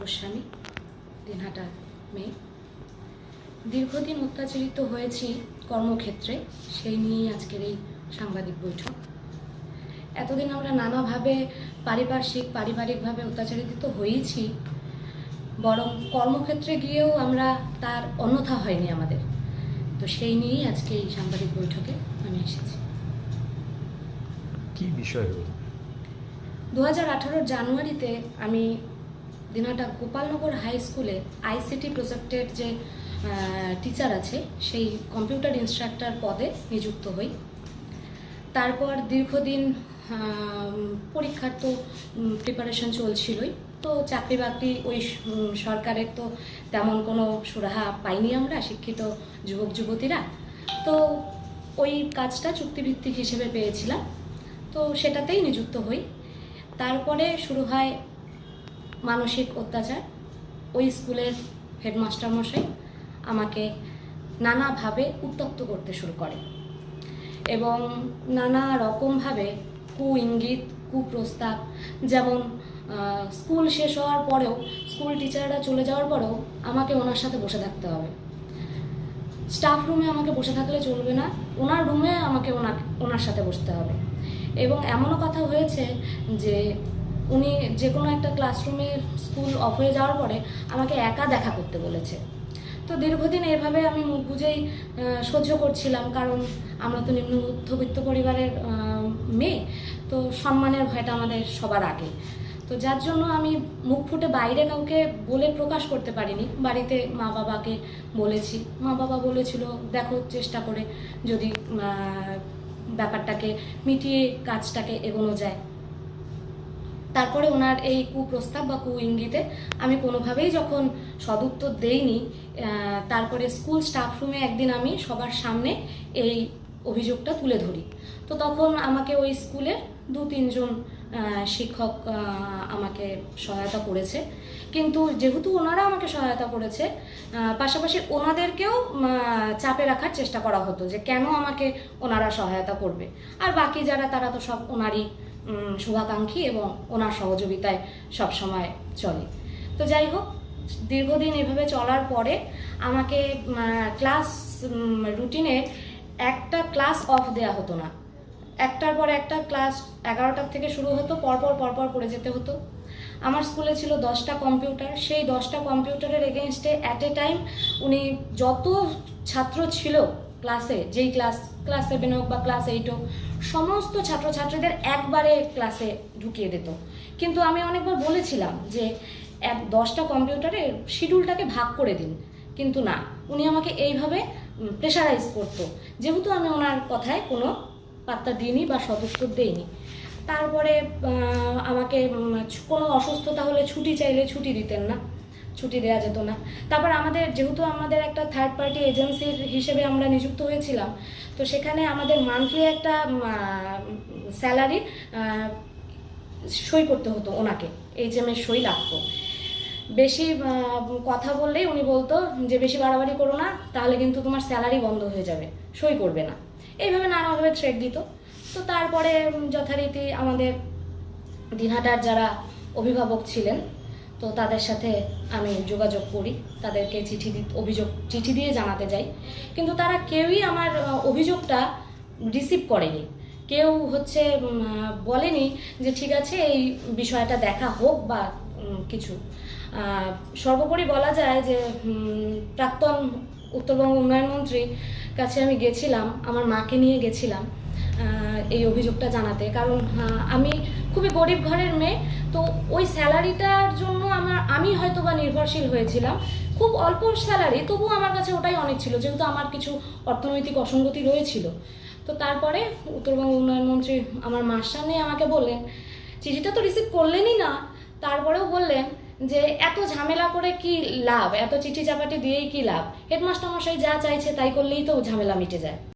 গোস্বামী, দিনহাটার মেয়ে। দীর্ঘদিন অত্যাচারিত হয়েছি কর্মক্ষেত্রে, সেই নিয়েই আজকের এই সাংবাদিক বৈঠক। এতদিন আমরা নানাভাবে পারিবারিকভাবে অত্যাচারিত হয়েছি, বরং কর্মক্ষেত্রে গিয়েও আমরা তার অন্যথা হয়নি আমাদের। তো সেই নিয়েই আজকে এই সাংবাদিক বৈঠকে আমি এসেছি। কি বিষয় হলো? 2018 জানুয়ারিতে আমি দিনহাটা গোপালনগর হাই স্কুলে আইসিটি প্রজেক্টের যে টিচার আছে সেই কম্পিউটার ইনস্ট্রাক্টর পদে নিযুক্ত হই। তারপর দীর্ঘদিন পরীক্ষার তো প্রিপারেশন চলছিলই, তো চাকরি বাকরি ওই সরকারের তো তেমন কোনো সুরাহা পাইনি আমরা শিক্ষিত যুবক যুবতীরা। তো ওই কাজটা চুক্তিভিত্তিক হিসেবে পেয়েছিলাম, তো সেটাতেই নিযুক্ত হই। তারপরে শুরু হয় মানসিক অত্যাচার। ওই স্কুলের হেডমাস্টার মশাই আমাকে নানাভাবে উত্ত্যক্ত করতে শুরু করে এবং নানা রকমভাবে ইঙ্গিত কুপ্রস্তাব, যেমন স্কুল শেষ হওয়ার পরেও, স্কুল টিচাররা চলে যাওয়ার পরেও আমাকে ওনার সাথে বসে থাকতে হবে। স্টাফ রুমে আমাকে বসে থাকলে চলবে না, ওনার রুমে আমাকে ওনার সাথে বসতে হবে। এবং এমনও কথা হয়েছে যে উনি যে কোনো একটা ক্লাসরুমে স্কুল অফ হয়ে যাওয়ার পরে আমাকে একা দেখা করতে বলেছে। তো দীর্ঘদিন এভাবে আমি মুখ বুঝেই সহ্য করছিলাম, কারণ আমরা তো নিম্ন মধ্যবিত্ত পরিবারের মেয়ে, তো সম্মানের ভয়টা আমাদের সবার আগে। তো যার জন্য আমি মুখ ফুটে বাইরে কাউকে বলে প্রকাশ করতে পারিনি। বাড়িতে মা বাবাকে বলেছি, মা বাবা বলেছিল দেখো চেষ্টা করে যদি ব্যাপারটাকে মিটিয়ে কাজটাকে এগোনো যায়। তারপরে ওনার এই কুপ্রস্তাব বা ইঙ্গিতে আমি কোনোভাবেই যখন সদুত্তর দেইনি, তারপরে স্কুল স্টাফ রুমে একদিন আমি সবার সামনে এই অভিযোগটা তুলে ধরি। তো তখন আমাকে ওই স্কুলের 2-3 জন শিক্ষক আমাকে সহায়তা করেছে, কিন্তু যেহেতু ওনারা আমাকে সহায়তা করেছে, পাশাপাশি ওনাদেরকেও চাপে রাখার চেষ্টা করা হতো যে কেন আমাকে ওনারা সহায়তা করবে, আর বাকি যারা তারা তো সব ওনারই শুভাকাঙ্ক্ষী এবং ওনার সহযোগিতায় সবসময় চলে। তো যাই হোক, দীর্ঘদিন এভাবে চলার পরে আমাকে ক্লাস রুটিনে একটা ক্লাস অফ দেওয়া হতো না। একটার পর একটা ক্লাস 11টার থেকে শুরু হতো, পরপর করে যেতে হতো। আমার স্কুলে ছিল 10টা কম্পিউটার, সেই 10টা কম্পিউটারের এগেনস্টে অ্যাট এ টাইম উনি যত ছাত্র ছিল ক্লাসে, যেই ক্লাস 7 হোক বা ক্লাস 8 হোক, সমস্ত ছাত্রছাত্রীদের একবারে ক্লাসে ঢুকিয়ে দিত। কিন্তু আমি অনেকবার বলেছিলাম যে 10টা কম্পিউটারে শিডিউলটাকে ভাগ করে দিন, কিন্তু না, উনি আমাকে এইভাবে প্রেশারাইজ করতো, যেহেতু আমি ওনার কথায় কোনো পাত্তা দিইনি বা সদুত্তর দেইনি। তারপরে আমাকে কোনো অসুস্থতা হলে ছুটি চাইলে ছুটি দিতেন না, ছুটি দেওয়া যেত না। তারপর যেহেতু আমাদের একটা থার্ড পার্টি এজেন্সির হিসেবে আমরা নিযুক্ত হয়েছিলাম, তো সেখানে আমাদের মান্থলি একটা স্যালারি সই করতে হতো, ওনাকে HM এর সই লাগতো। বেশি কথা বললেই উনি বলতো যে বেশি বাড়াবাড়ি করো না, তাহলে কিন্তু তোমার স্যালারি বন্ধ হয়ে যাবে, সই করবে না, এইভাবে নানাভাবে থ্রেট দিত। তো তারপরে যথারীতি আমাদের দিনহাটার যারা অভিভাবক ছিলেন, তো তাদের সাথে আমি যোগাযোগ করি, তাদেরকে চিঠি দিয়ে জানাতে যাই, কিন্তু তারা কেউই আমার অভিযোগটা রিসিভ করেনি। কেউ বলেনি যে ঠিক আছে এই বিষয়টা দেখা হোক বা কিছু। সর্বোপরি বলা যায় যে প্রাক্তন উত্তরবঙ্গ উন্নয়ন মন্ত্রীর কাছে আমি গেছিলাম, আমার মাকে নিয়ে গেছিলাম এই অভিযোগটা জানাতে, কারণ আমি খুবই গরিব ঘরের মেয়ে। তো ওই স্যালারিটার জন্য আমি হয়তো বা নির্ভরশীল হয়েছিলাম, খুব অল্প স্যালারি, তবুও আমার কাছে ওটাই অনেক ছিল, যেহেতু আমার কিছু অর্থনৈতিক অসঙ্গতি রয়েছিল। তো তারপরে উত্তরবঙ্গ উন্নয়ন মন্ত্রী আমার মার সামনে আমাকে বললেন, চিঠিটা তো রিসিভ করলেনই না, তারপরেও বললেন যে এত ঝামেলা করে কি লাভ, এত চিঠি চাপাটি দিয়েই কি লাভ, হেডমাস্টার মশাই যা চাইছে তাই করলেই তো ঝামেলা মিটে যায়।